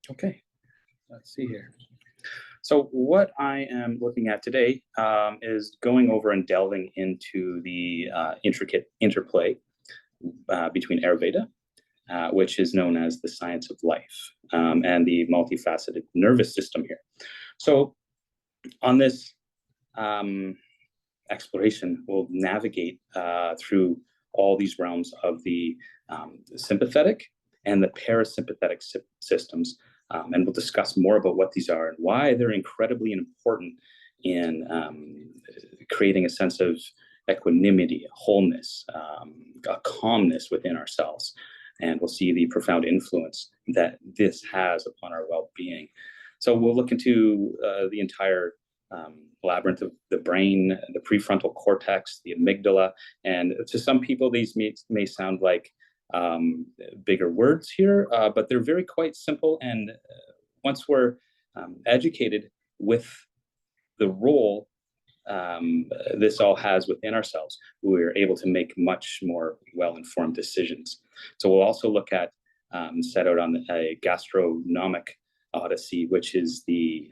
Okay, let's see here. So what I am looking at today is going over and delving into the intricate interplay between Ayurveda, which is known as the science of life, and the multifaceted nervous system here. So on this exploration, we'll navigate through all these realms of the sympathetic and the parasympathetic systems. And we'll discuss more about what these are and why they're incredibly important in creating a sense of equanimity, wholeness, a calmness within ourselves. And we'll see the profound influence that this has upon our well-being. So we'll look into the entire labyrinth of the brain, the prefrontal cortex, the amygdala. And to some people, these may sound like bigger words here, but they're very quite simple. And once we're educated with the role this all has within ourselves, we're able to make much more well-informed decisions. So we'll also look at, set out on a gastronomic odyssey, which is the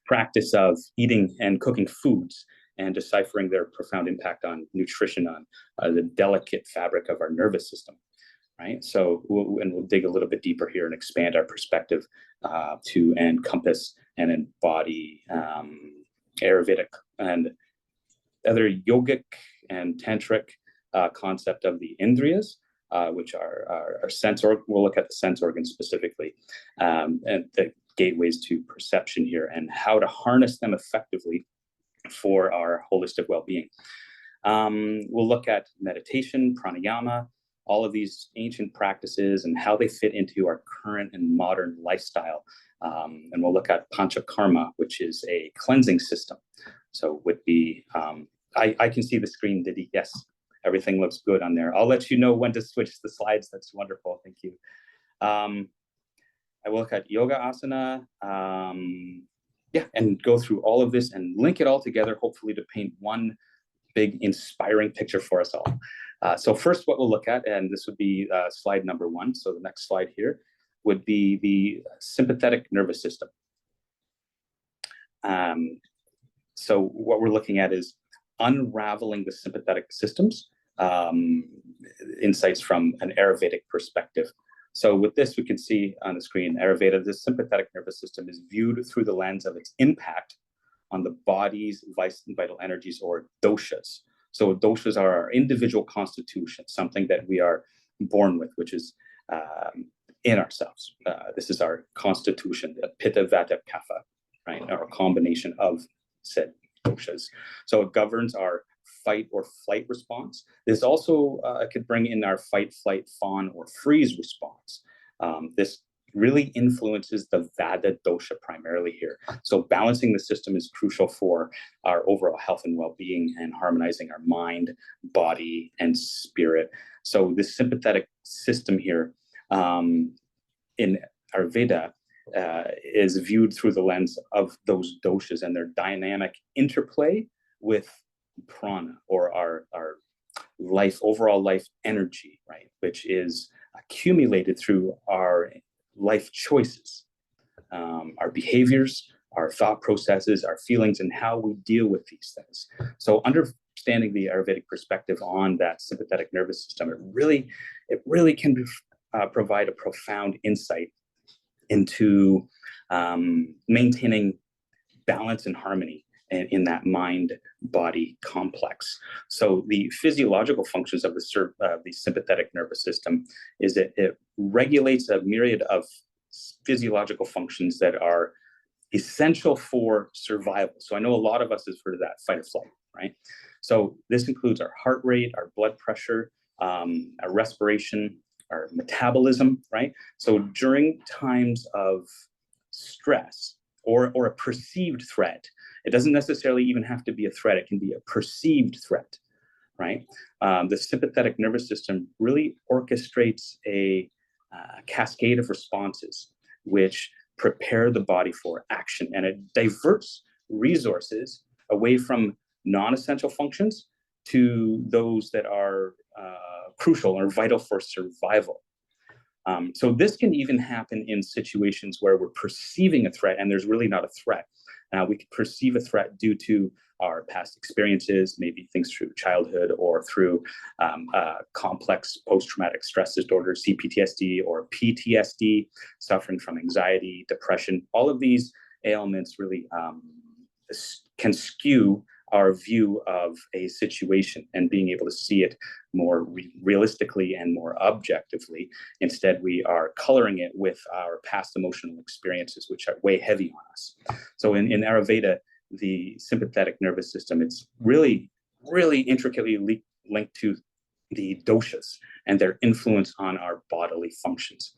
practice of eating and cooking foods and deciphering their profound impact on nutrition, on the delicate fabric of our nervous system, right? So we'll dig a little bit deeper here and expand our perspective to encompass and embody Ayurvedic and other yogic and tantric concept of the indriyas, which are sense organs. We'll look at the sense organs specifically, and the gateways to perception here and how to harness them effectively for our holistic well-being. We'll look at meditation, pranayama, all of these ancient practices and how they fit into our current and modern lifestyle. And we'll look at panchakarma, which is a cleansing system. So would be, I can see the screen, Didi. Yes, everything looks good on there. I'll let you know when to switch the slides. That's wonderful. Thank you. I will look at yoga asana, and go through all of this and link it all together, hopefully to paint one big inspiring picture for us all. So first what we'll look at, and this would be slide number 1, so the next slide here, would be the sympathetic nervous system. So what we're looking at is unraveling the sympathetic systems, insights from an Ayurvedic perspective. So with this, we can see on the screen, Ayurveda, the sympathetic nervous system is viewed through the lens of its impact on the body's vital energies, or doshas. So doshas are our individual constitution, something that we are born with, which is in ourselves. This is our constitution, the pitta, vata, kapha, right? Or a combination of said doshas. So it governs our fight or flight response. This also could bring in our fight, flight, fawn, or freeze response. This really influences the vata dosha primarily here. So balancing the system is crucial for our overall health and well-being and harmonizing our mind, body, and spirit. So this sympathetic system here in Ayurveda is viewed through the lens of those doshas and their dynamic interplay with prana, or our life, overall life energy, right? Which is accumulated through our life choices, our behaviors, our thought processes, our feelings, and how we deal with these things. So understanding the Ayurvedic perspective on that sympathetic nervous system, it really can provide a profound insight into maintaining balance and harmony in that mind-body complex. So the physiological functions of the sympathetic nervous system is that it regulates a myriad of physiological functions that are essential for survival. So I know a lot of us have heard of that, fight or flight, right? So this includes our heart rate, our blood pressure, our respiration, our metabolism, right? So during times of stress or a perceived threat, it doesn't necessarily even have to be a threat. It can be a perceived threat, right? The sympathetic nervous system really orchestrates a cascade of responses which prepare the body for action, and it diverts resources away from non-essential functions to those that are crucial or vital for survival. So this can even happen in situations where we're perceiving a threat and there's really not a threat. We could perceive a threat due to our past experiences, maybe things through childhood or through complex post-traumatic stress disorder, CPTSD or PTSD, suffering from anxiety, depression. All of these ailments really can skew our view of a situation and being able to see it more realistically and more objectively. Instead, we are coloring it with our past emotional experiences, which are way heavy on us. So in Ayurveda, the sympathetic nervous system, it's really, really intricately linked to the doshas and their influence on our bodily functions.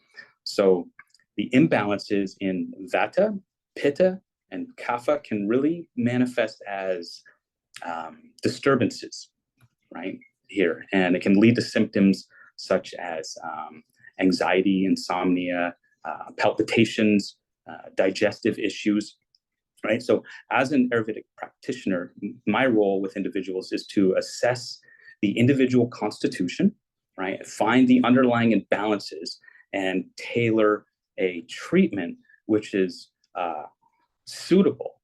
So the imbalances in vata, pitta, and kapha can really manifest as disturbances, right, here. And it can lead to symptoms such as anxiety, insomnia, palpitations, digestive issues, right? So as an Ayurvedic practitioner, my role with individuals is to assess the individual constitution, right? Find the underlying imbalances and tailor a treatment which is suitable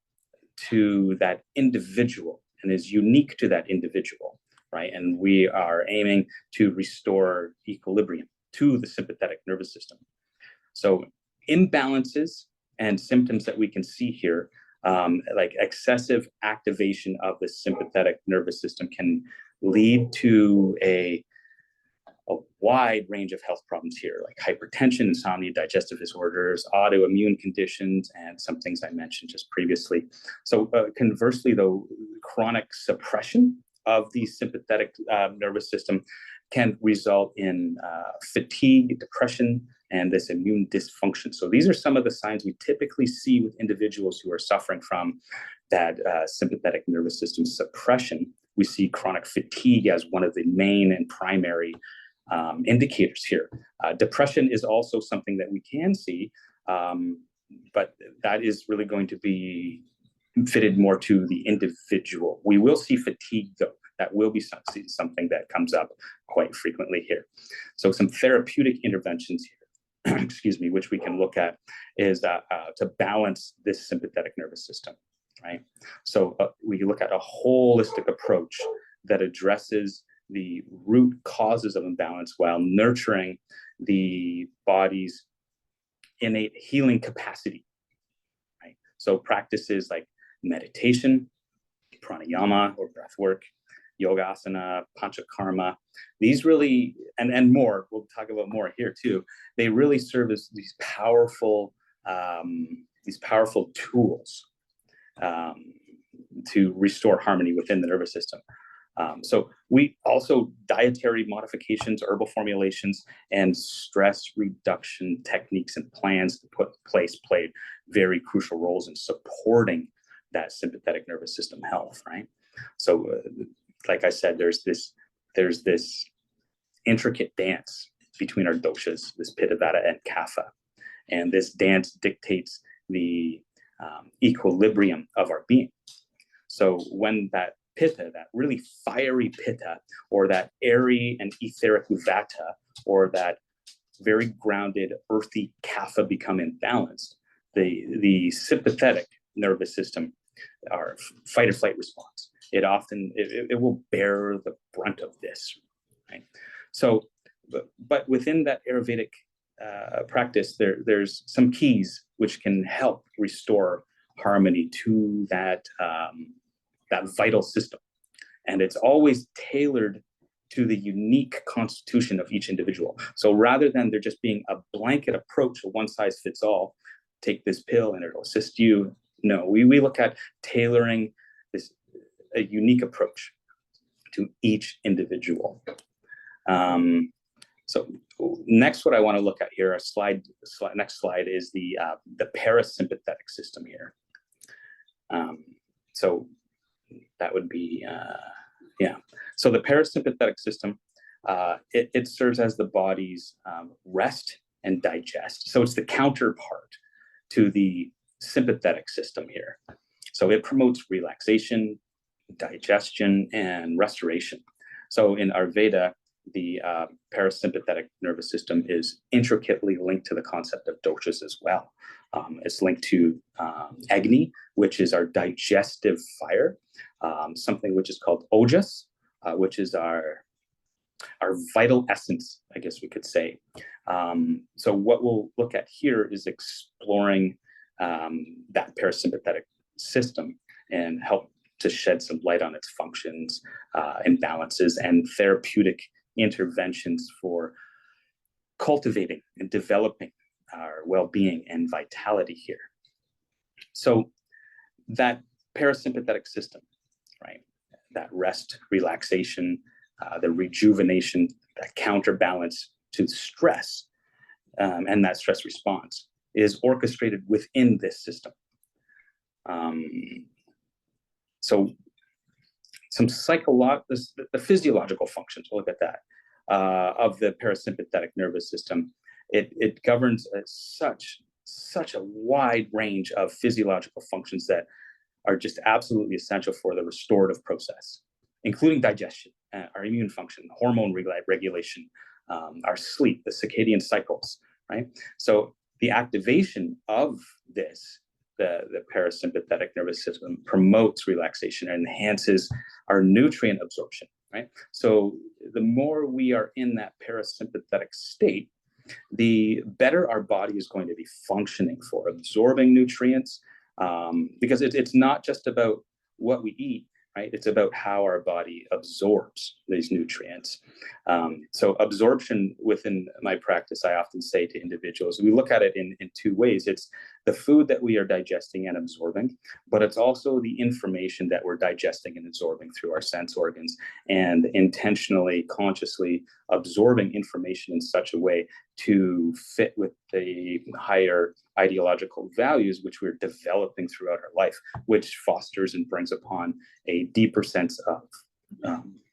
to that individual and is unique to that individual, right? And we are aiming to restore equilibrium to the sympathetic nervous system. So imbalances and symptoms that we can see here, like excessive activation of the sympathetic nervous system, can lead to a wide range of health problems here, like hypertension, insomnia, digestive disorders, autoimmune conditions, and some things I mentioned just previously. So conversely, though, chronic suppression of the sympathetic nervous system can result in fatigue, depression, and this immune dysfunction. So these are some of the signs we typically see with individuals who are suffering from that sympathetic nervous system suppression. We see chronic fatigue as one of the main and primary indicators here. Depression is also something that we can see, but that is really going to be fitted more to the individual. We will see fatigue, though. That will be something that comes up quite frequently here. So some therapeutic interventions here, excuse me, which we can look at is to balance this sympathetic nervous system, right? So we look at a holistic approach that addresses the root causes of imbalance while nurturing the body's innate healing capacity, right? So practices like meditation, pranayama or breath work, yogasana, panchakarma, these really, and more, we'll talk about more here too, they really serve as these powerful tools to restore harmony within the nervous system. So we also, dietary modifications, herbal formulations, and stress reduction techniques and plans to put in place played very crucial roles in supporting that sympathetic nervous system health, right? So like I said, there's this intricate dance between our doshas, this pitta, vata, and kapha. And this dance dictates the equilibrium of our being. So when that pitta, that really fiery pitta, or that airy and etheric vata, or that very grounded, earthy kapha become imbalanced, the sympathetic nervous system, our fight or flight response, it will bear the brunt of this, right? So, but within that Ayurvedic practice, there's some keys which can help restore harmony to that vital system. And it's always tailored to the unique constitution of each individual. So rather than there just being a blanket approach, a one size fits all, take this pill and it'll assist you. No, we look at tailoring a unique approach to each individual. So next, what I want to look at here, next slide is the parasympathetic system here. So that would be, So the parasympathetic system, it serves as the body's rest and digest. So it's the counterpart to the sympathetic system here. So it promotes relaxation, digestion, and restoration. So in Ayurveda, the parasympathetic nervous system is intricately linked to the concept of doshas as well. It's linked to Agni, which is our digestive fire, something which is called Ojas, which is our vital essence, I guess we could say. So what we'll look at here is exploring that parasympathetic system and help to shed some light on its functions, imbalances, and therapeutic interventions for cultivating and developing our well-being and vitality here. So that parasympathetic system, right? That rest, relaxation, the rejuvenation, that counterbalance to stress, and that stress response is orchestrated within this system. So some the physiological functions, we'll look at that, of the parasympathetic nervous system. It governs such a wide range of physiological functions that are just absolutely essential for the restorative process, including digestion, our immune function, hormone regulation, our sleep, the circadian cycles, right? So the activation of this, the parasympathetic nervous system, promotes relaxation and enhances our nutrient absorption, right? So the more we are in that parasympathetic state, the better our body is going to be functioning for absorbing nutrients, because it's not just about what we eat, right? It's about how our body absorbs these nutrients. So absorption within my practice, I often say to individuals, we look at it in two ways. It's the food that we are digesting and absorbing, but it's also the information that we're digesting and absorbing through our sense organs, and intentionally, consciously absorbing information in such a way to fit with the higher ideological values which we're developing throughout our life, which fosters and brings upon a deeper sense of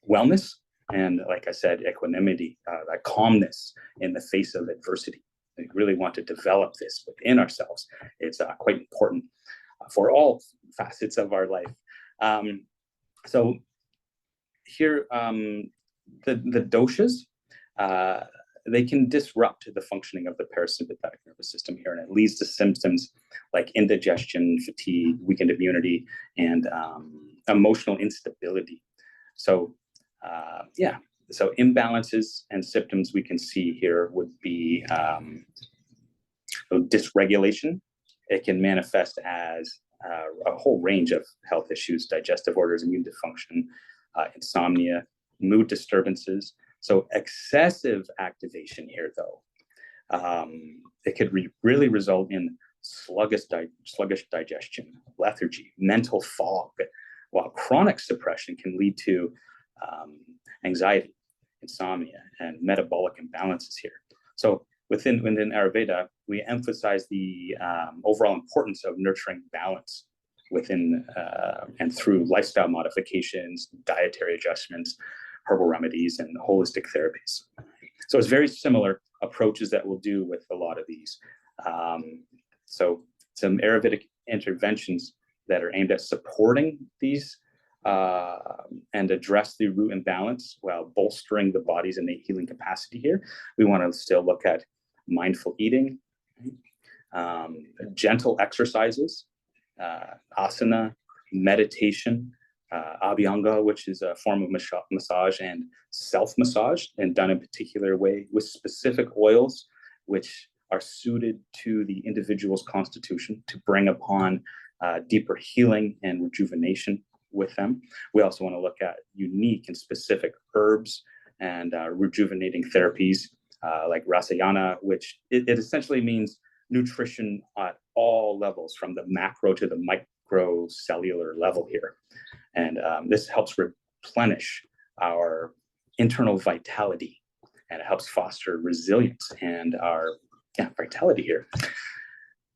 wellness and, like I said, equanimity, that calmness in the face of adversity. We really want to develop this within ourselves. It's quite important for all facets of our life. So here, the doshas, they can disrupt the functioning of the parasympathetic nervous system here, and it leads to symptoms like indigestion, fatigue, weakened immunity, and emotional instability. So, so imbalances and symptoms we can see here would be dysregulation. It can manifest as a whole range of health issues: digestive orders, immune dysfunction, insomnia, mood disturbances. So excessive activation here, though, it could really result in sluggish digestion, lethargy, mental fog, while chronic suppression can lead to anxiety, insomnia, and metabolic imbalances here. So within Ayurveda, we emphasize the overall importance of nurturing balance within and through lifestyle modifications, dietary adjustments, herbal remedies, and holistic therapies. So it's very similar approaches that we'll do with a lot of these. So some Ayurvedic interventions that are aimed at supporting these and address the root imbalance while bolstering the body's innate healing capacity here. We want to still look at mindful eating, gentle exercises, asana, meditation, abhyanga, which is a form of massage, and self-massage, and done in a particular way with specific oils which are suited to the individual's constitution to bring upon deeper healing and rejuvenation with them. We also want to look at unique and specific herbs and rejuvenating therapies like rasayana, which it essentially means nutrition at all levels, from the macro to the microcellular level here. And this helps replenish our internal vitality, and it helps foster resilience and our vitality here.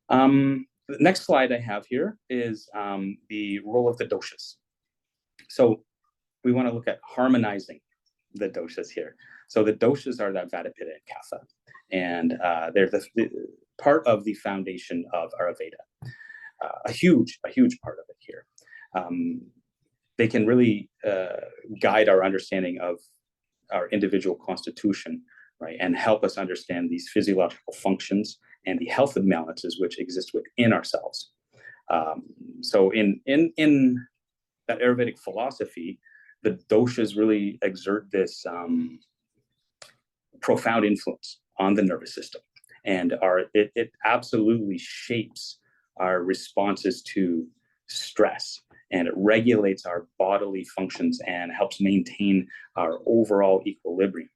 The next slide I have here is the role of the doshas. So we want to look at harmonizing the doshas here. So the doshas are that Vata, Pitta, and Kapha, and they're the part of the foundation of Ayurveda. A huge part of it here. they can really guide our understanding of our individual constitution, right, and help us understand these physiological functions and the health imbalances which exist within ourselves. So in that Ayurvedic philosophy, the doshas really exert this profound influence on the nervous system, and it absolutely shapes our responses to stress, and it regulates our bodily functions and helps maintain our overall equilibrium.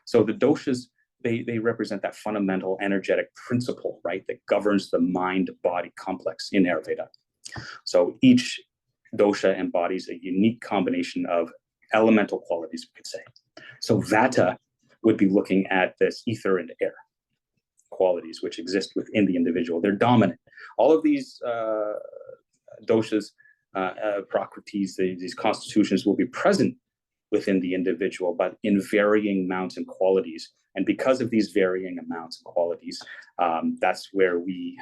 So the doshas, they represent that fundamental energetic principle, right, that governs the mind-body complex in Ayurveda. So each dosha embodies a unique combination of elemental qualities, we could say. So vata would be looking at this ether and air qualities which exist within the individual. They're dominant. All of these doshas, prakritis, these constitutions will be present within the individual, but in varying amounts and qualities. And because of these varying amounts and qualities, that's where we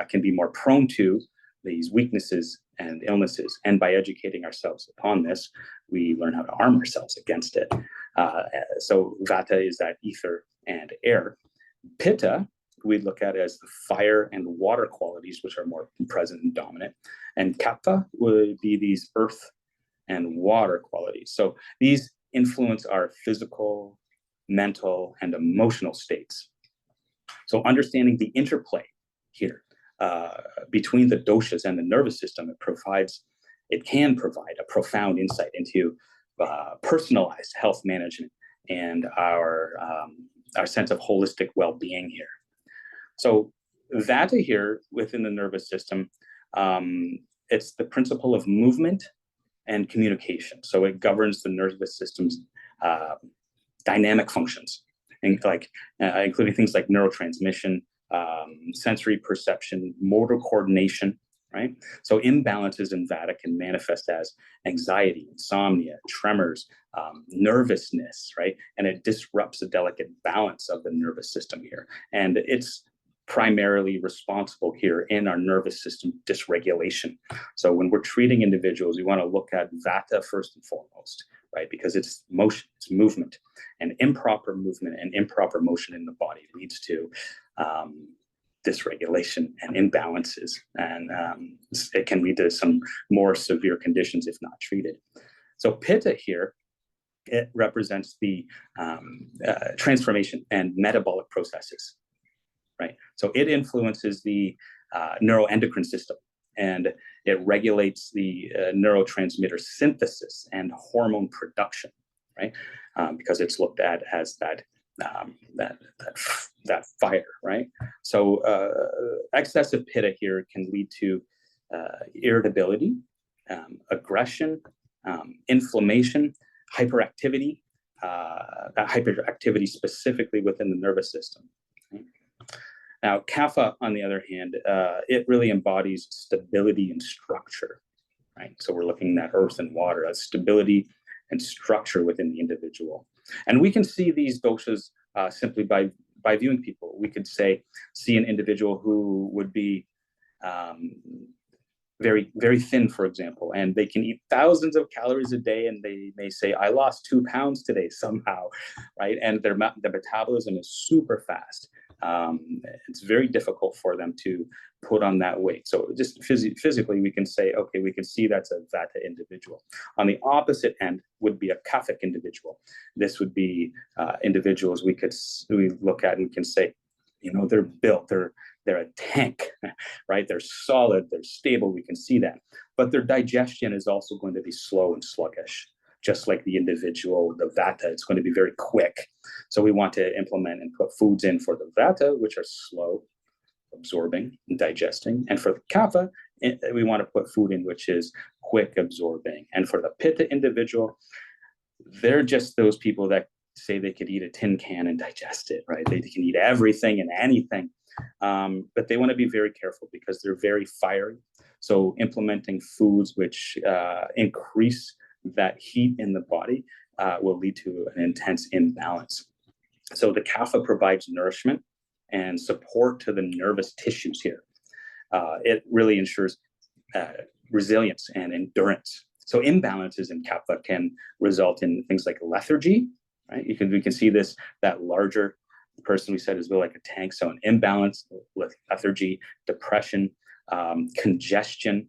can be more prone to these weaknesses and illnesses. And by educating ourselves upon this, we learn how to arm ourselves against it. So vata is that ether and air. Pitta, we look at as the fire and water qualities, which are more present and dominant. And kapha would be these earth and water qualities. So these influence our physical, mental, and emotional states. So understanding the interplay here between the doshas and the nervous system, it can provide a profound insight into personalized health management and our sense of holistic well-being here. So vata here within the nervous system, it's the principle of movement and communication. So it governs the nervous system's dynamic functions, including things like neurotransmission, sensory perception, motor coordination, right? So imbalances in vata can manifest as anxiety, insomnia, tremors, nervousness, right? And it disrupts the delicate balance of the nervous system here. And it's primarily responsible here in our nervous system dysregulation. So when we're treating individuals, we want to look at vata first and foremost, right? Because it's motion, it's movement, and improper movement and improper motion in the body leads to dysregulation and imbalances, and it can lead to some more severe conditions if not treated. So pitta here, it represents the transformation and metabolic processes, right? So it influences the neuroendocrine system, and it regulates the neurotransmitter synthesis and hormone production, right? Because it's looked at as that fire, right? So excessive pitta here can lead to irritability, aggression, inflammation, hyperactivity, that hyperactivity specifically within the nervous system. Right? Now, kapha, on the other hand, it really embodies stability and structure, right? So we're looking at earth and water as stability and structure within the individual. And we can see these doshas simply by viewing people. We could see an individual who would be very, very thin, for example, and they can eat thousands of calories a day, and they may say, I lost 2 pounds today somehow, right? And their metabolism is super fast. It's very difficult for them to put on that weight. So just physically, we can say, okay, we can see that's a vata individual. On the opposite end would be a kaphic individual. This would be individuals we look at and we can say, you know, they're built, they're a tank, right? They're solid, they're stable, we can see that. But their digestion is also going to be slow and sluggish. Just like the individual, the vata, it's going to be very quick. So we want to implement and put foods in for the vata, which are slow, absorbing, and digesting. And for the kapha, we want to put food in which is quick, absorbing. And for the pitta individual, they're just those people that say they could eat a tin can and digest it, right? They can eat everything and anything. But they want to be very careful because they're very fiery. So implementing foods which increase that heat in the body will lead to an intense imbalance. So the kapha provides nourishment and support to the nervous tissues here. It really ensures resilience and endurance. So imbalances in kapha can result in things like lethargy, right? We can see this, that larger person we said is built like a tank. So an imbalance with lethargy, depression, congestion,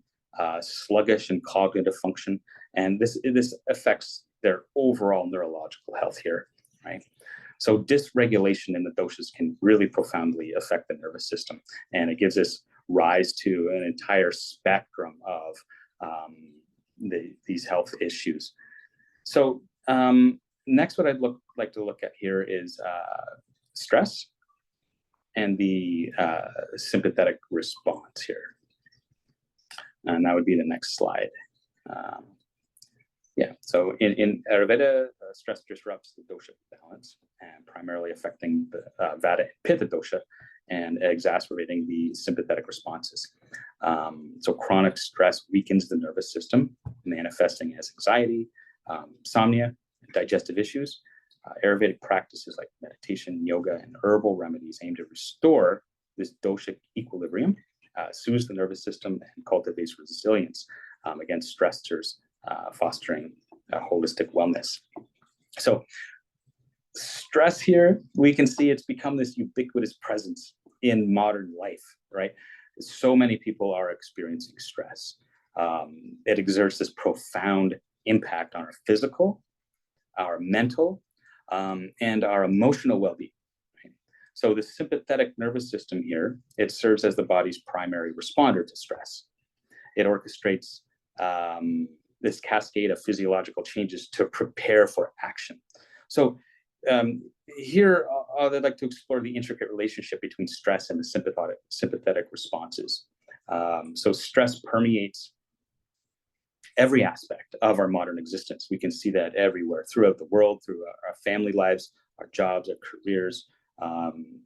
sluggish and cognitive function. And this affects their overall neurological health here, right? So dysregulation in the doshas can really profoundly affect the nervous system. And it gives us rise to an entire spectrum of these health issues. So next, what I'd like to look at here is stress and the sympathetic response here. And that would be the next slide. Yeah, so in Ayurveda, stress disrupts the dosha balance and primarily affecting the Vata and Pitta dosha and exacerbating the sympathetic responses. So chronic stress weakens the nervous system, manifesting as anxiety, insomnia, digestive issues. Ayurvedic practices like meditation, yoga, and herbal remedies aim to restore this dosha equilibrium, soothes the nervous system, and cultivates resilience against stressors, fostering holistic wellness. So stress here, we can see it's become this ubiquitous presence in modern life, right? So many people are experiencing stress. It exerts this profound impact on our physical, our mental, and our emotional well-being. Right? So the sympathetic nervous system here, it serves as the body's primary responder to stress. It orchestrates this cascade of physiological changes to prepare for action. So here, I'd like to explore the intricate relationship between stress and the sympathetic responses. So stress permeates every aspect of our modern existence. We can see that everywhere throughout the world, through our family lives, our jobs, our careers,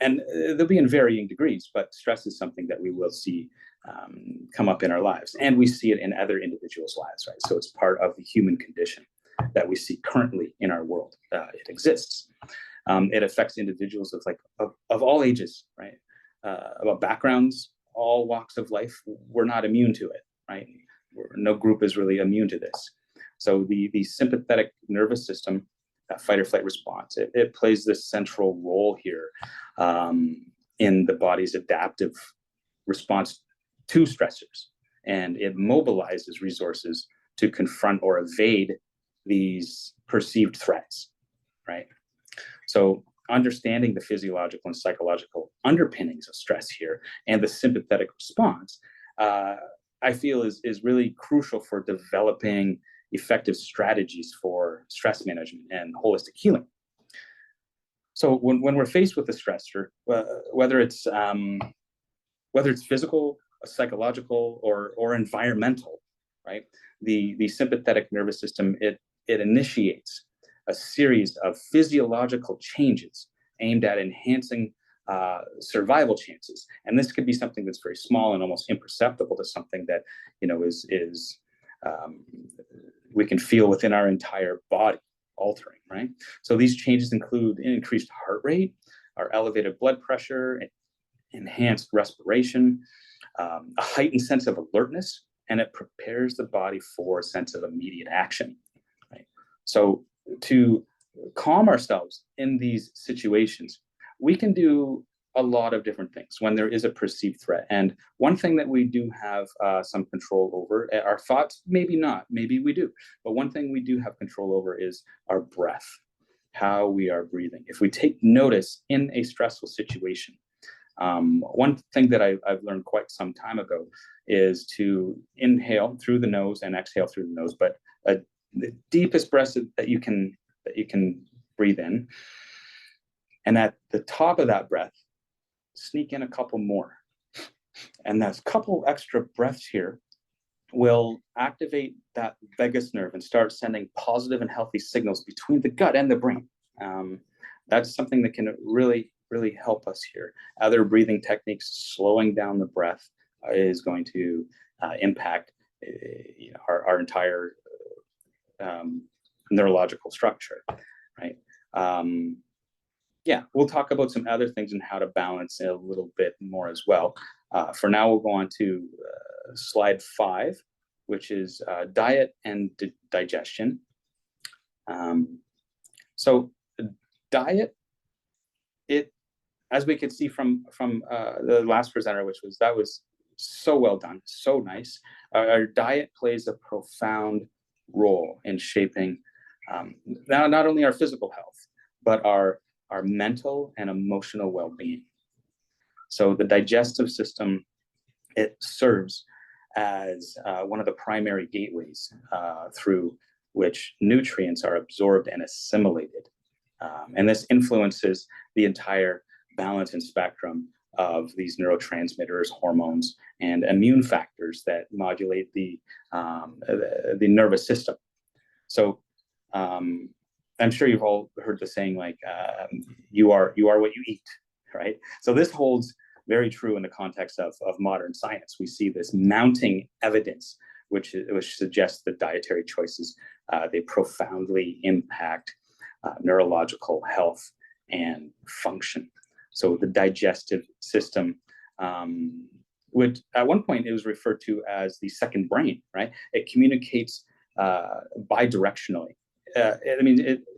and they'll be in varying degrees, but stress is something that we will see come up in our lives, and we see it in other individuals' lives, right? So it's part of the human condition that we see currently in our world. It exists. It affects individuals of all ages, right? About backgrounds, all walks of life. We're not immune to it, right? No group is really immune to this. So the sympathetic nervous system, that fight or flight response, it plays this central role here in the body's adaptive response to stressors, and it mobilizes resources to confront or evade these perceived threats, right? So understanding the physiological and psychological underpinnings of stress here and the sympathetic response, I feel is really crucial for developing effective strategies for stress management and holistic healing. So when we're faced with a stressor, whether it's physical, psychological, or environmental, right? The sympathetic nervous system, it initiates a series of physiological changes aimed at enhancing survival chances. And this could be something that's very small and almost imperceptible to something that, is we can feel within our entire body altering, right? So these changes include increased heart rate, our elevated blood pressure, enhanced respiration, a heightened sense of alertness, and it prepares the body for a sense of immediate action, right? So to calm ourselves in these situations, we can do a lot of different things when there is a perceived threat. And one thing that we do have some control over, our thoughts, maybe not, maybe we do, but one thing we do have control over is our breath, how we are breathing. If we take notice in a stressful situation, one thing that I've learned quite some time ago is to inhale through the nose and exhale through the nose, but the deepest breath that you can breathe in. And at the top of that breath, sneak in a couple more. And that couple extra breaths here will activate that vagus nerve and start sending positive and healthy signals between the gut and the brain. That's something that can really help us here. Other breathing techniques, slowing down the breath, is going to impact our entire neurological structure, right? Yeah, we'll talk about some other things and how to balance it a little bit more as well. For now, we'll go on to slide 5. which is diet and digestion. So diet, as we could see from the last presenter, that was so well done, so nice. Our diet plays a profound role in shaping now not only our physical health, but our mental and emotional well-being. So the digestive system, it serves as one of the primary gateways through which nutrients are absorbed and assimilated. And this influences the entire balance and spectrum of these neurotransmitters, hormones, and immune factors that modulate the nervous system. So I'm sure you've all heard the saying, like, you are what you eat, right? So this holds very true in the context of modern science. We see this mounting evidence, which suggests that dietary choices, they profoundly impact neurological health and function. So the digestive system, which at one point it was referred to as the second brain, right? It communicates bidirectionally. It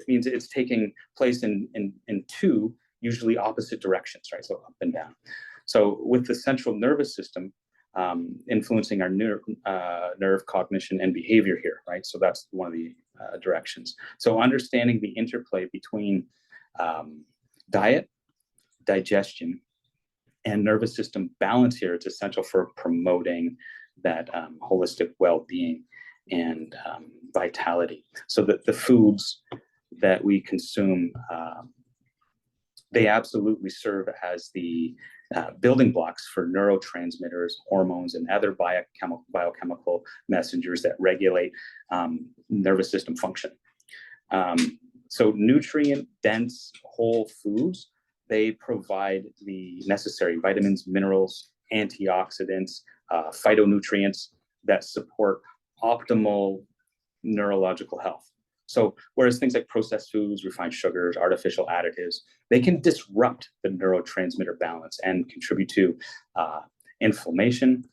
means it's taking place in two usually opposite directions, right? So up and down. So with the central nervous system influencing our nerve cognition and behavior here, right? So that's one of the directions. So understanding the interplay between diet, digestion, and nervous system balance here, it's essential for promoting that holistic well-being and vitality. So that the foods that we consume, they absolutely serve as the building blocks for neurotransmitters, hormones, and other biochemical messengers that regulate nervous system function. So nutrient-dense whole foods, they provide the necessary vitamins, minerals, antioxidants, phytonutrients that support optimal neurological health. So whereas things like processed foods, refined sugars, artificial additives, they can disrupt the neurotransmitter balance and contribute to inflammation,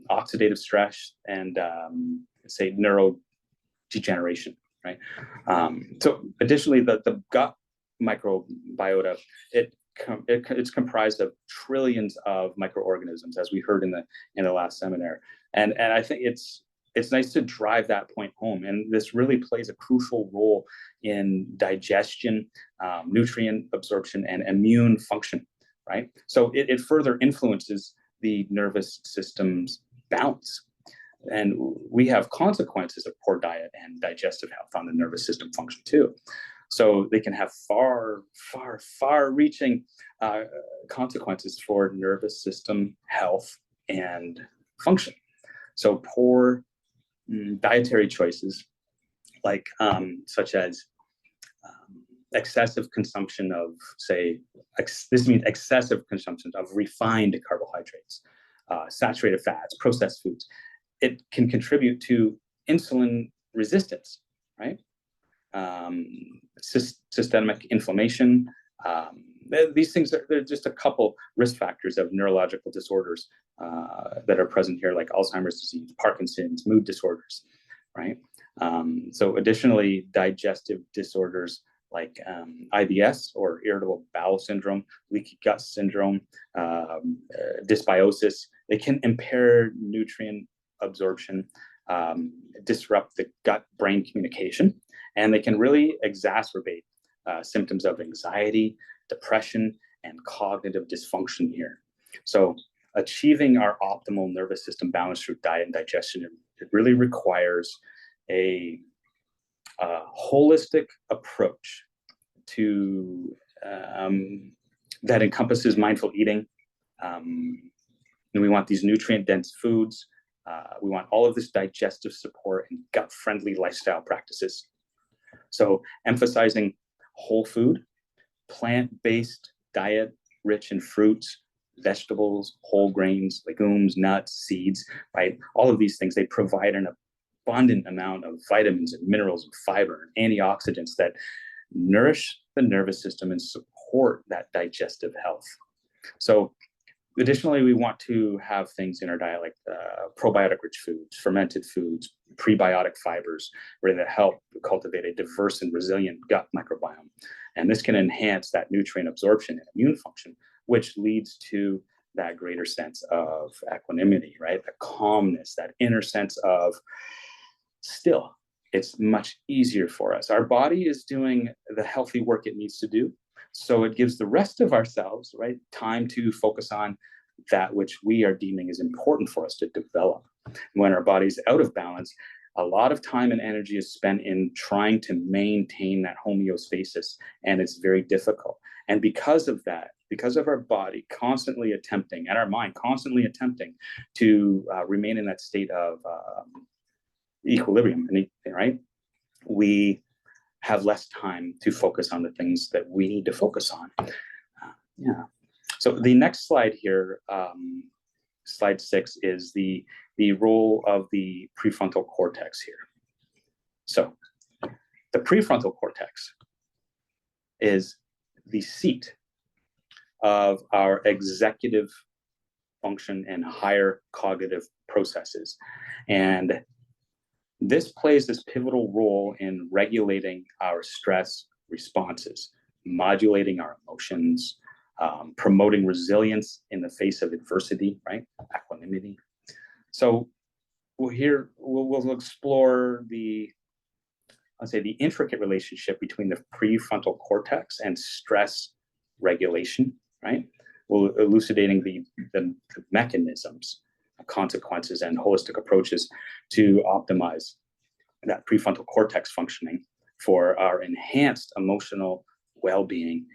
oxidative stress, and say neurodegeneration, right? So additionally, the gut microbiota, it's comprised of trillions of microorganisms, as we heard in the last seminar, and I think it's nice to drive that point home. And this really plays a crucial role in digestion, nutrient absorption, and immune function, right? So it further influences the nervous system's balance. And we have consequences of poor diet and digestive health on the nervous system function too. So they can have far-reaching consequences for nervous system health and function. So poor dietary choices, like such as excessive consumption of, say, this means excessive consumption of refined carbohydrates, saturated fats, processed foods. It can contribute to insulin resistance, right? Systemic inflammation. These things they're just a couple risk factors of neurological disorders that are present here, like Alzheimer's disease, Parkinson's, mood disorders, right? So additionally, digestive disorders like IBS, or irritable bowel syndrome, leaky gut syndrome, dysbiosis, they can impair nutrient absorption, disrupt the gut-brain communication, and they can really exacerbate symptoms of anxiety, depression, and cognitive dysfunction here. So achieving our optimal nervous system balance through diet and digestion, it really requires a holistic approach to that encompasses mindful eating. And we want these nutrient-dense foods. We want all of this digestive support and gut-friendly lifestyle practices. So emphasizing whole food, plant-based diet rich in fruits, vegetables, whole grains, legumes, nuts, seeds, right? All of these things, they provide an abundant amount of vitamins and minerals and fiber and antioxidants that nourish the nervous system and support that digestive health. So Additionally, we want to have things in our diet like probiotic-rich foods, fermented foods, prebiotic fibers, ready to help cultivate a diverse and resilient gut microbiome. And this can enhance that nutrient absorption and immune function, which leads to that greater sense of equanimity, right? The calmness, that inner sense of still, it's much easier for us. Our body is doing the healthy work it needs to do. So it gives the rest of ourselves, right, time to focus on that which we are deeming is important for us to develop. When our body's out of balance, a lot of time and energy is spent in trying to maintain that homeostasis, and it's very difficult. And because of that, because of our body constantly attempting, and our mind constantly attempting to remain in that state of equilibrium, right? We have less time to focus on the things that we need to focus on. Yeah. So the next slide here, slide 6, is the role of the prefrontal cortex here. So the prefrontal cortex is the seat of our executive function and higher cognitive processes. And this plays this pivotal role in regulating our stress responses, modulating our emotions, promoting resilience in the face of adversity, right? Equanimity. So we'll explore the intricate relationship between the prefrontal cortex and stress regulation, right? We'll elucidating the mechanisms, consequences, and holistic approaches to optimize that prefrontal cortex functioning for our enhanced emotional well-being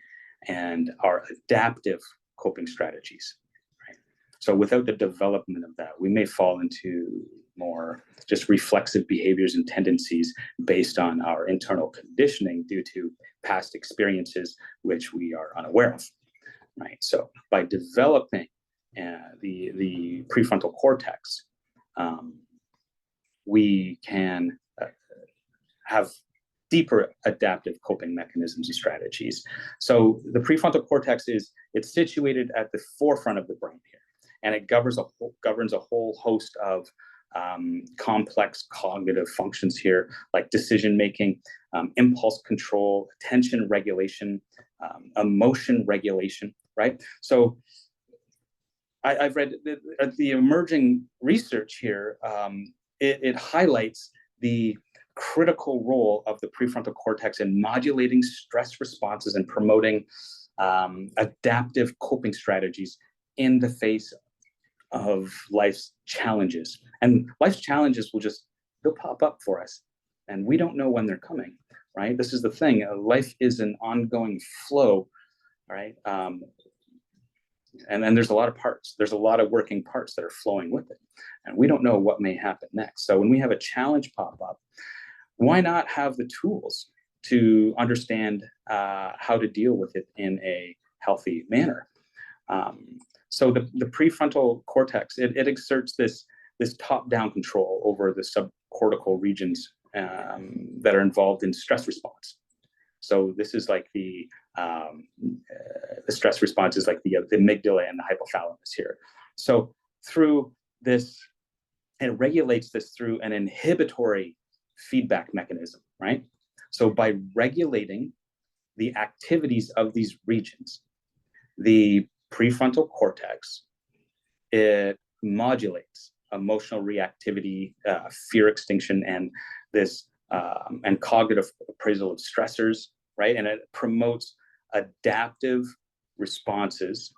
and our adaptive coping strategies. Right? So without the development of that, we may fall into more just reflexive behaviors and tendencies based on our internal conditioning due to past experiences which we are unaware of. Right? So by developing the prefrontal cortex, we can have deeper adaptive coping mechanisms and strategies. So the prefrontal cortex it's situated at the forefront of the brain here, and it governs a whole host of complex cognitive functions here, like decision making, impulse control, attention regulation, emotion regulation. Right? So I've read the emerging research here. It highlights the critical role of the prefrontal cortex in modulating stress responses and promoting adaptive coping strategies in the face of life's challenges. And life's challenges they'll pop up for us, and we don't know when they're coming, right? This is the thing. Life is an ongoing flow, right? And then there's a lot of parts. There's a lot of working parts that are flowing with it. And we don't know what may happen next. So when we have a challenge pop up, why not have the tools to understand how to deal with it in a healthy manner? So the prefrontal cortex, it exerts this top-down control over the subcortical regions that are involved in stress response. So this is like the stress response is like the amygdala and the hypothalamus here. So through this, it regulates this through an inhibitory feedback mechanism, right? So by regulating the activities of these regions, the prefrontal cortex, it modulates emotional reactivity, fear extinction, and this and cognitive appraisal of stressors, right? And it promotes adaptive responses,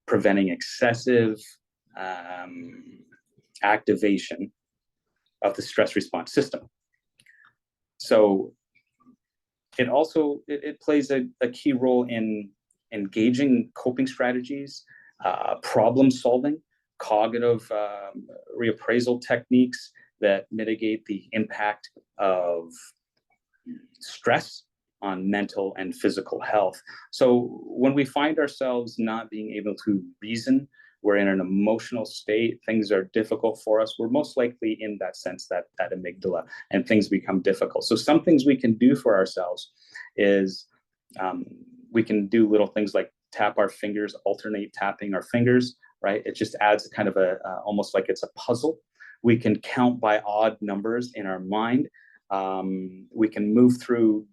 preventing excessive activation of the stress response system. So it also it plays a key role in engaging coping strategies, problem solving, cognitive reappraisal techniques that mitigate the impact of stress on mental and physical health. So when we find ourselves not being able to reason, we're in an emotional state, things are difficult for us, we're most likely in that sense, that amygdala, and things become difficult. So some things we can do for ourselves is we can do little things like tap our fingers, alternate tapping our fingers, right? It just adds kind of almost like it's a puzzle. We can count by odd numbers in our mind. We can move through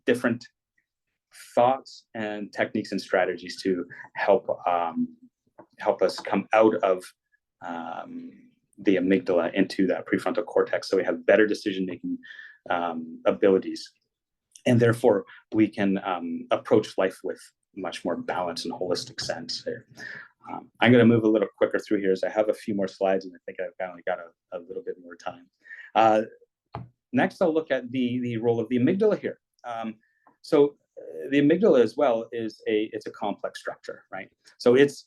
different thoughts and techniques and strategies to help us come out of the amygdala into that prefrontal cortex, so we have better decision-making abilities, and therefore we can approach life with much more balance and holistic sense there. I'm going to move a little quicker through here, as I have a few more slides, and I think I've only got a little bit more time. Next, I'll look at the role of the amygdala here. So the amygdala as well it's a complex structure, right? So it's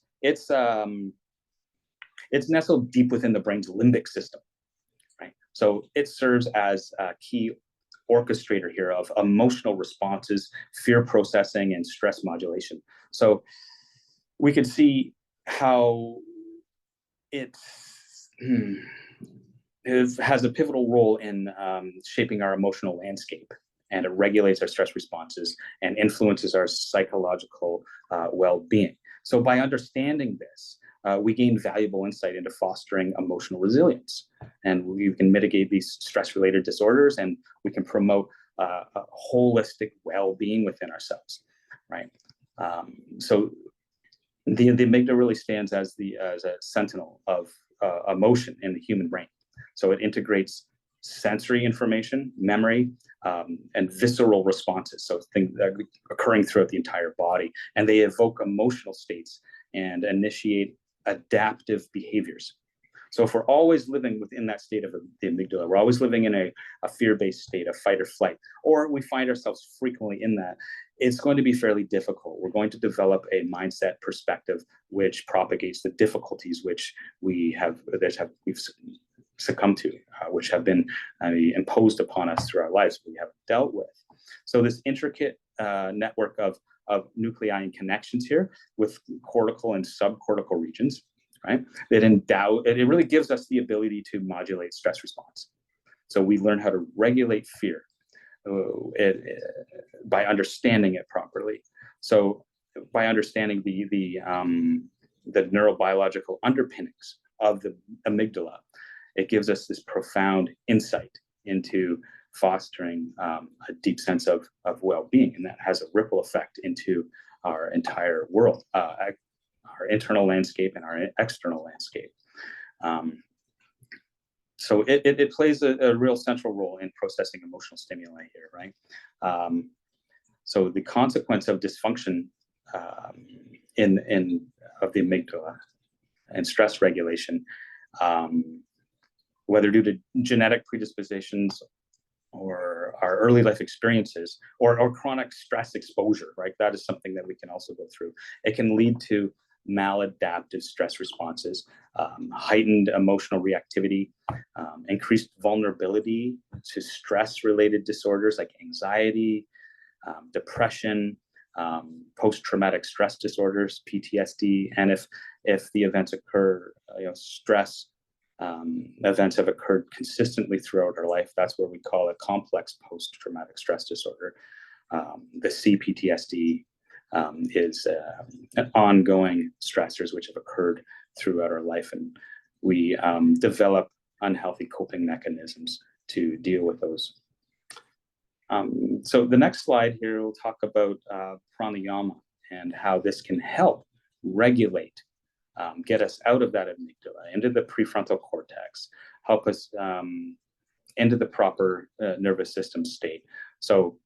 nestled deep within the brain's limbic system, right? So it serves as a key orchestrator here of emotional responses, fear processing, and stress modulation. So we can see how it has a pivotal role in shaping our emotional landscape, and it regulates our stress responses and influences our psychological well-being. So by understanding this, we gain valuable insight into fostering emotional resilience, and we can mitigate these stress-related disorders, and we can promote a holistic well-being within ourselves, right? So the amygdala really stands as a sentinel of emotion in the human brain. So it integrates sensory information, memory, and visceral responses. So things that are occurring throughout the entire body, and they evoke emotional states and initiate adaptive behaviors. So if we're always living within that state of the amygdala, we're always living in a fear-based state, of fight or flight, or we find ourselves frequently in that, it's going to be fairly difficult. We're going to develop a mindset perspective which propagates the difficulties which we've succumbed to, which have been imposed upon us through our lives, we have dealt with. So this intricate network of nuclei and connections here with cortical and subcortical regions, right? It really gives us the ability to modulate stress response. So we learn how to regulate fear by understanding it properly. So by understanding the neurobiological underpinnings of the amygdala, it gives us this profound insight into fostering a deep sense of well-being, and that has a ripple effect into our entire world, our internal landscape and our external landscape. So it plays a real central role in processing emotional stimuli here, right? So the consequence of dysfunction of the amygdala and stress regulation, whether due to genetic predispositions or our early life experiences or chronic stress exposure, right? That is something that we can also go through. It can lead to maladaptive stress responses, heightened emotional reactivity, increased vulnerability to stress-related disorders like anxiety, depression, post-traumatic stress disorders, PTSD, and if the events occur, stress events have occurred consistently throughout our life, that's what we call a complex post-traumatic stress disorder. The CPTSD is an ongoing stressors which have occurred throughout our life, and we develop unhealthy coping mechanisms to deal with those. So the next slide here, we'll talk about pranayama and how this can help regulate, get us out of that amygdala, into the prefrontal cortex, help us into the proper nervous system state. So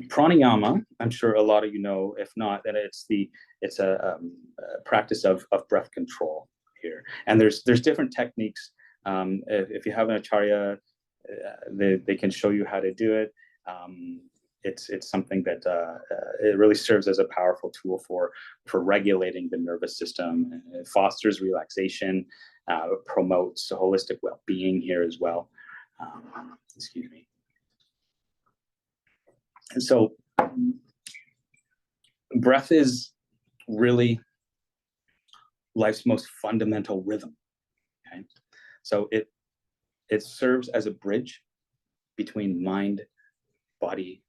pranayama, I'm sure a lot of you know, if not, that it's a practice of breath control here. And there's different techniques. If you have an acharya, they can show you how to do it. It's something that it really serves as a powerful tool for regulating the nervous system. It fosters relaxation, promotes holistic well-being here as well. Excuse me. And so breath is really life's most fundamental rhythm. Okay, so it serves as a bridge between mind, body,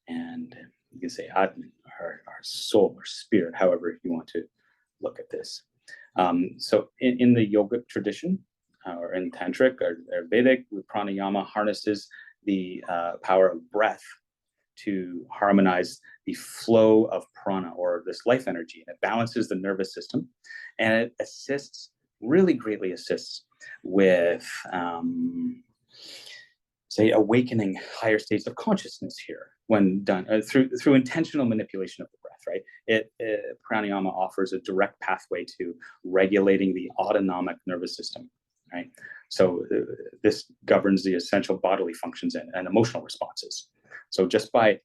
and You can say Atman, our soul or spirit, however you want to look at this. So in the yogic tradition, or in tantric or Vedic, pranayama harnesses the power of breath to harmonize the flow of prana, or this life energy. And it balances the nervous system, and it assists, really greatly assists with, say, awakening higher states of consciousness here when done through intentional manipulation of the breath, right? Pranayama offers a direct pathway to regulating the autonomic nervous system, right? So this governs the essential bodily functions and emotional responses. So just by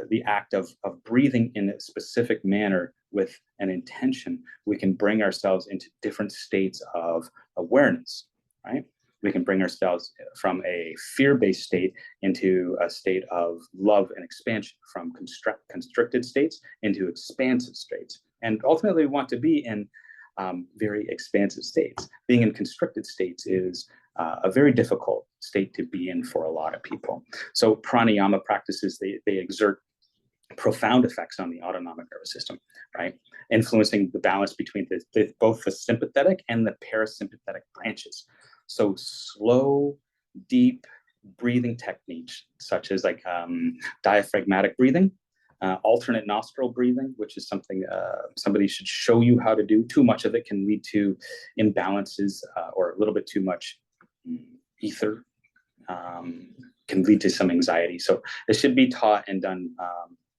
the act of breathing in a specific manner with an intention, we can bring ourselves into different states of awareness, right? We can bring ourselves from a fear-based state into a state of love and expansion, from constricted states into expansive states. And ultimately, we want to be in very expansive states. Being in constricted states is a very difficult state to be in for a lot of people. So pranayama practices, they exert profound effects on the autonomic nervous system, right? Influencing the balance between both the sympathetic and the parasympathetic branches. So slow, deep breathing techniques, such as like diaphragmatic breathing, alternate nostril breathing, which is something somebody should show you how to do. Too much of it can lead to imbalances, or a little bit too much ether can lead to some anxiety. So it should be taught and done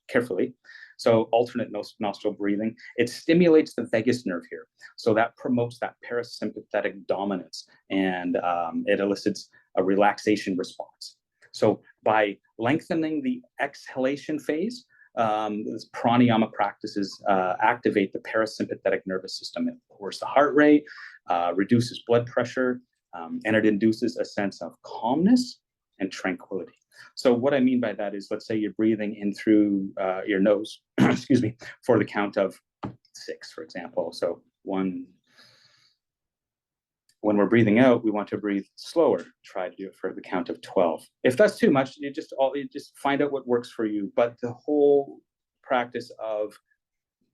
carefully. So alternate nostril breathing, it stimulates the vagus nerve here. So that promotes that parasympathetic dominance, and it elicits a relaxation response. So by lengthening the exhalation phase, this pranayama practices activate the parasympathetic nervous system. It lowers the heart rate, reduces blood pressure, and it induces a sense of calmness and tranquility. So what I mean by that is, let's say you're breathing in through your nose, excuse me, for the count of 6, for example. So 1. When we're breathing out, we want to breathe slower. Try to do it for the count of 12. If that's too much, you just find out what works for you. But the whole practice of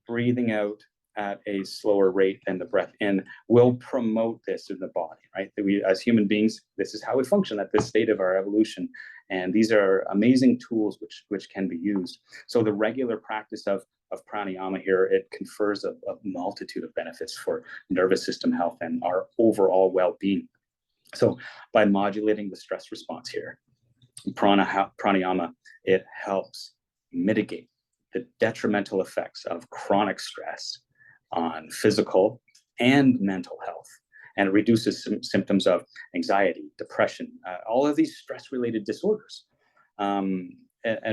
breathing out at a slower rate than the breath in will promote this in the body, right? That we, as human beings, this is how we function at this state of our evolution. And these are amazing tools which can be used. So the regular practice of pranayama here, it confers a multitude of benefits for nervous system health and our overall well-being. So by modulating the stress response here, pranayama, it helps mitigate the detrimental effects of chronic stress on physical and mental health, and it reduces symptoms of anxiety, depression, all of these stress-related disorders. And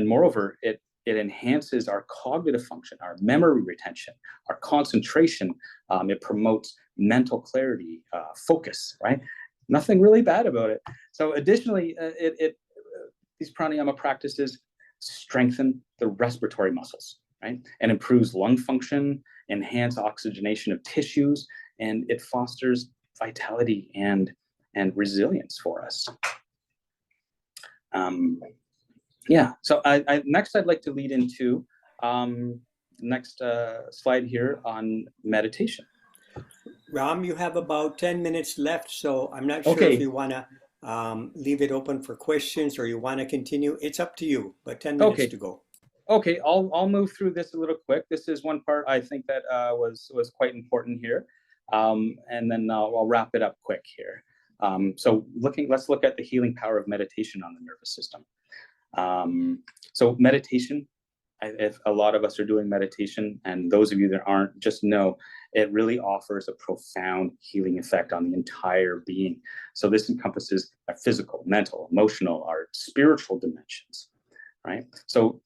moreover, it enhances our cognitive function, our memory retention, our concentration. It promotes mental clarity, focus, right? Nothing really bad about it. So additionally, these pranayama practices strengthen the respiratory muscles, right? And improves lung function, enhance oxygenation of tissues, and it fosters vitality and resilience for us. Yeah, so next I'd like to lead into next slide here on meditation. Ram, you have about 10 minutes left, so I'm not sure if you want to leave it open for questions or you want to continue. It's up to you, but 10 minutes to go. Okay, I'll move through this a little quick. This is one part I think that was quite important here, and then I'll wrap it up quick here. So let's look at the healing power of meditation on the nervous system. So meditation, if a lot of us are doing meditation, and those of you that aren't, just know it really offers a profound healing effect on the entire being. So this encompasses our physical, mental, emotional, our spiritual dimensions, right? So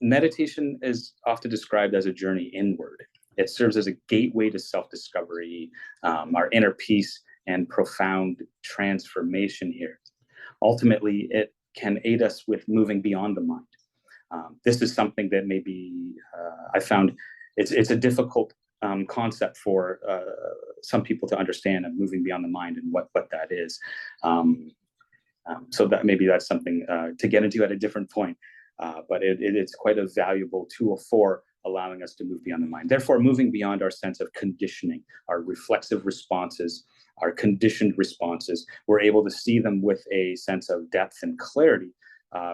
meditation is often described as a journey inward. It serves as a gateway to self-discovery, our inner peace, and profound transformation here. Ultimately, it can aid us with moving beyond the mind. This is something that maybe I found it's a difficult concept for some people to understand, of moving beyond the mind and what that is. So that maybe that's something to get into at a different point. but it's quite a valuable tool for allowing us to move beyond the mind. Therefore, moving beyond our sense of conditioning, our reflexive responses, our conditioned responses, we're able to see them with a sense of depth and clarity,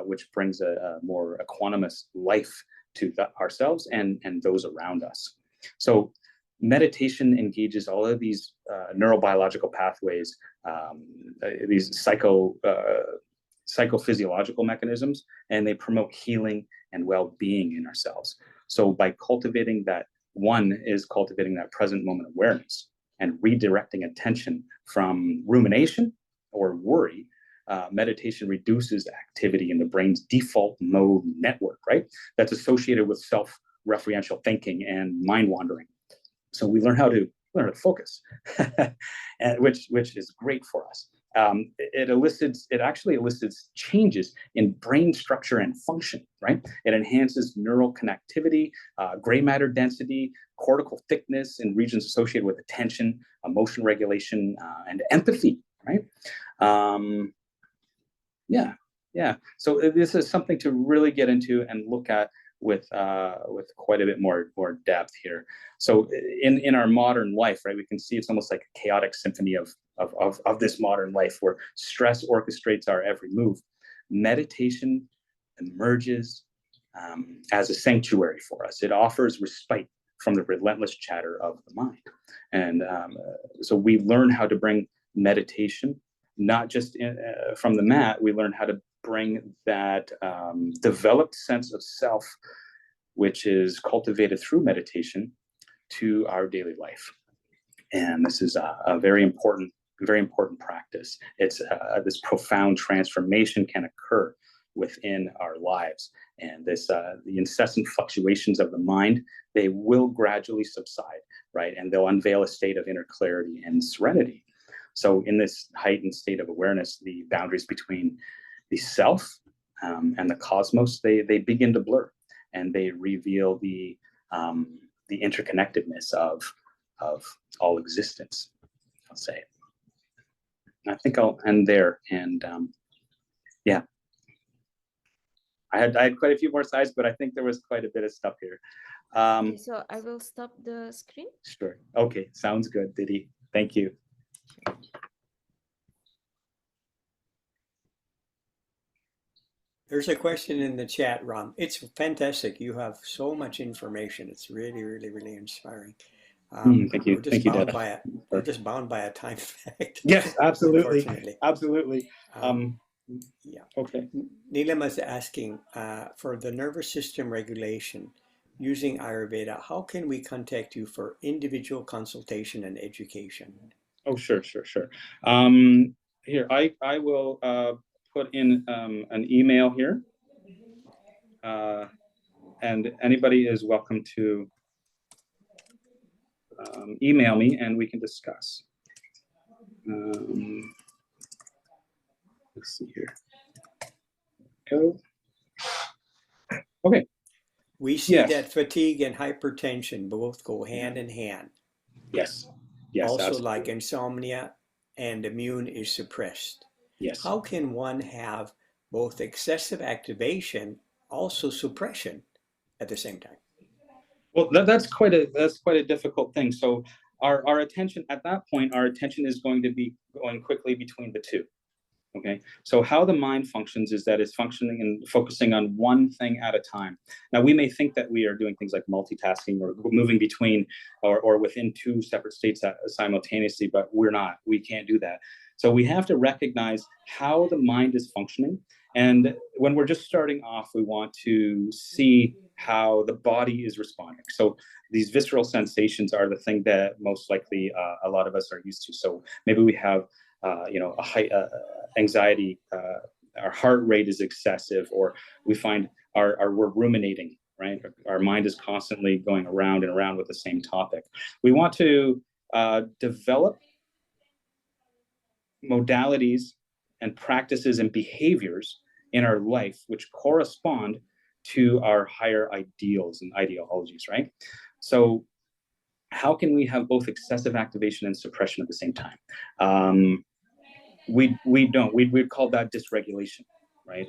which brings a more equanimous life to ourselves and those around us. So meditation engages all of these neurobiological pathways, these psychophysiological mechanisms, and they promote healing and well-being in ourselves. So by cultivating that, one is cultivating that present moment awareness and redirecting attention from rumination or worry. Meditation reduces activity in the brain's default mode network, right? That's associated with self-referential thinking and mind wandering. So we learn how to focus, which is great for us. It actually elicits changes in brain structure and function, right? It enhances neural connectivity, gray matter density, cortical thickness in regions associated with attention, emotion regulation, and empathy, right? Yeah. So this is something to really get into and look at with quite a bit more depth here. So in our modern life, right, we can see it's almost like a chaotic symphony of this modern life where stress orchestrates our every move. Meditation emerges as a sanctuary for us. It offers respite from the relentless chatter of the mind. And so we learn how to bring meditation, not just from the mat, we learn how to bring that developed sense of self, which is cultivated through meditation, to our daily life. And this is a very important practice. It's this profound transformation can occur within our lives. And this the incessant fluctuations of the mind, they will gradually subside, right? And they'll unveil a state of inner clarity and serenity. So in this heightened state of awareness, the boundaries between the self and the cosmos, they begin to blur, and they reveal the interconnectedness of all existence, I'll say. I think I'll end there. And yeah, I had quite a few more slides, but I think there was quite a bit of stuff here. Okay, so I will stop the screen. Sure. Okay, sounds good, Didi. Thank you. There's a question in the chat, Ram. It's fantastic. You have so much information. It's really, really, really inspiring. Thank you. We're just bound by a time fact. Yes, absolutely. Absolutely. Yeah. Okay. Neelam is asking for the nervous system regulation using Ayurveda. How can we contact you for individual consultation and education? Oh, sure. Here, I will put in an email here, and anybody is welcome to email me, and we can discuss. Let's see here. Go. Okay. We see that fatigue and hypertension both go hand in hand. Yes. Also, absolutely. like insomnia and immune is suppressed. Yes. How can one have both excessive activation, also suppression at the same time? Well, that's quite a difficult thing. So our attention at that point, our attention is going to be going quickly between the two. Okay, so how the mind functions is that it's functioning and focusing on one thing at a time. Now, we may think that we are doing things like multitasking or moving between or within two separate states simultaneously, but we're not. We can't do that. So we have to recognize how the mind is functioning. And when we're just starting off, we want to see how the body is responding. So these visceral sensations are the thing that most likely a lot of us are used to. So maybe we have a high anxiety, our heart rate is excessive, or we find we're ruminating, right? Our mind is constantly going around and around with the same topic. We want to develop modalities and practices and behaviors in our life which correspond to our higher ideals and ideologies, right? So how can we have both excessive activation and suppression at the same time? We'd call that dysregulation, right?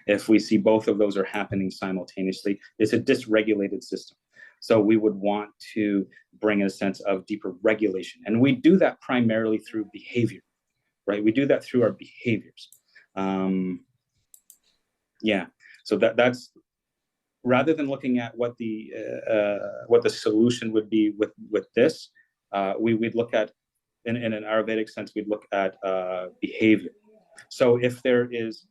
If we see both of those are happening simultaneously, it's a dysregulated system. So we would want to bring a sense of deeper regulation. And we do that primarily through behavior, right? We do that through our behaviors. Yeah, so that's, rather than looking at what the solution would be with this, we'd look at, in an Ayurvedic sense, we'd look at behavior. So if there is,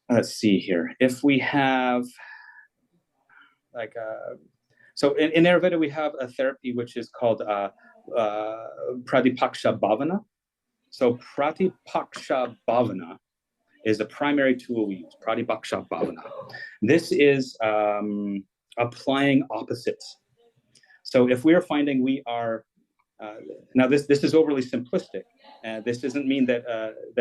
let's see here, if we have like, so in Ayurveda we have a therapy which is called Pratipaksha Bhavana. So Pratipaksha Bhavana is the primary tool we use, Pratipaksha Bhavana. This is applying opposites. So if we're finding we are, now this is overly simplistic. This doesn't mean that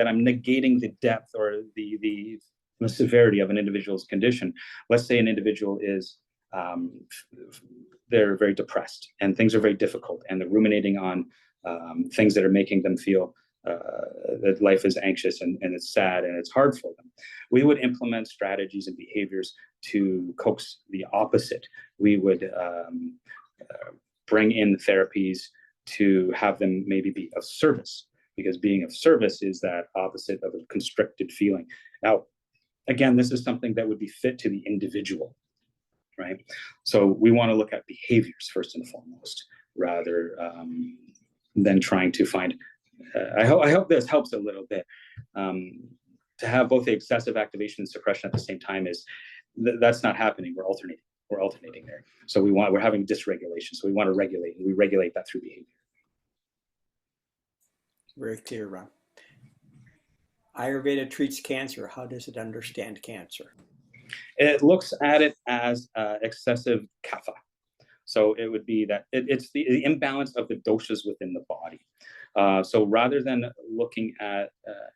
I'm negating the depth or the severity of an individual's condition. Let's say an individual is, they're very depressed and things are very difficult and they're ruminating on things that are making them feel that life is anxious and it's sad and it's hard for them. We would implement strategies and behaviors to coax the opposite. We would bring in therapies to have them maybe be of service, because being of service is that opposite of a constricted feeling. Now, again, this is something that would be fit to the individual, right? So we want to look at behaviors first and foremost, rather than trying to find, I hope this helps a little bit. To have both the excessive activation and suppression at the same time is, that's not happening. We're alternating there. So we're having dysregulation. So we want to regulate, and we regulate that through behavior. Very clear, Ram. Ayurveda treats cancer. How does it understand cancer? It looks at it as excessive kapha. So it would be that it's the imbalance of the doshas within the body. So rather than looking at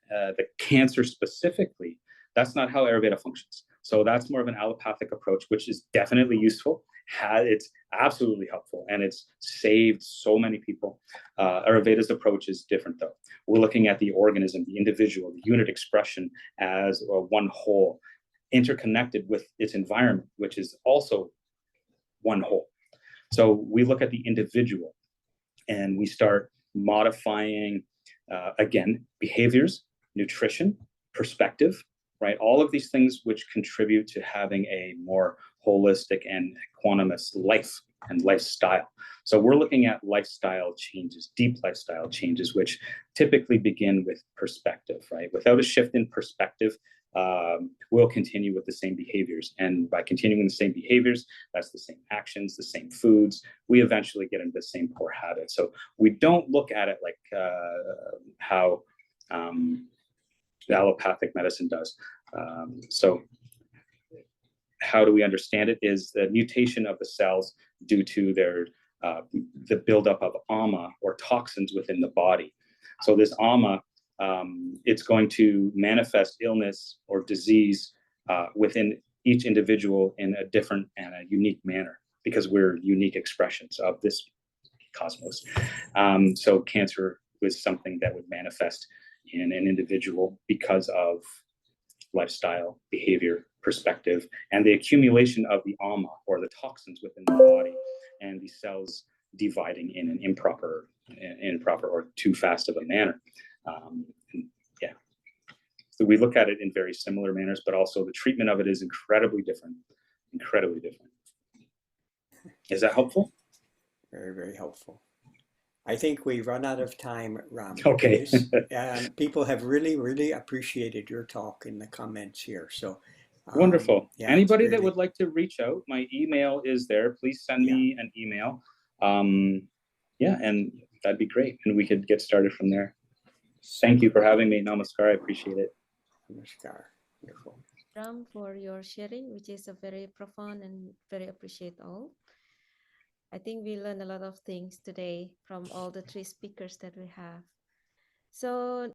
the cancer specifically, that's not how Ayurveda functions. So that's more of an allopathic approach, which is definitely useful. It's absolutely helpful, and it's saved so many people. Ayurveda's approach is different, though. We're looking at the organism, the individual, the unit expression as one whole, interconnected with its environment, which is also one whole. So we look at the individual, and we start modifying, again, behaviors, nutrition, perspective, right? All of these things which contribute to having a more holistic and equanimous life and lifestyle. So we're looking at lifestyle changes, deep lifestyle changes, which typically begin with perspective, right? Without a shift in perspective, we'll continue with the same behaviors. And by continuing the same behaviors, that's the same actions, the same foods, we eventually get into the same poor habits. So we don't look at it like how the allopathic medicine does. So how do we understand it is the mutation of the cells due to their the buildup of ama, or toxins within the body. So this ama, it's going to manifest illness or disease within each individual in a different and a unique manner, because we're unique expressions of this cosmos. So cancer was something that would manifest in an individual because of lifestyle, behavior, perspective, and the accumulation of the ama, or the toxins within the body, and the cells dividing in an improper or too fast of a manner. Yeah. So we look at it in very similar manners, but also the treatment of it is incredibly different. Incredibly different. Is that helpful? Very, very helpful. I think we've run out of time, Ram. Okay. And people have really, really appreciated your talk in the comments here. So wonderful. Yeah, anybody that would like to reach out, my email is there. Please send me an email. Yeah, and that'd be great. And we could get started from there. Thank you for having me. Namaskar. I appreciate it. Namaskar. Wonderful. Ram, for your sharing, which is a very profound and very appreciate all. I think we learned a lot of things today from all the three speakers that we have. So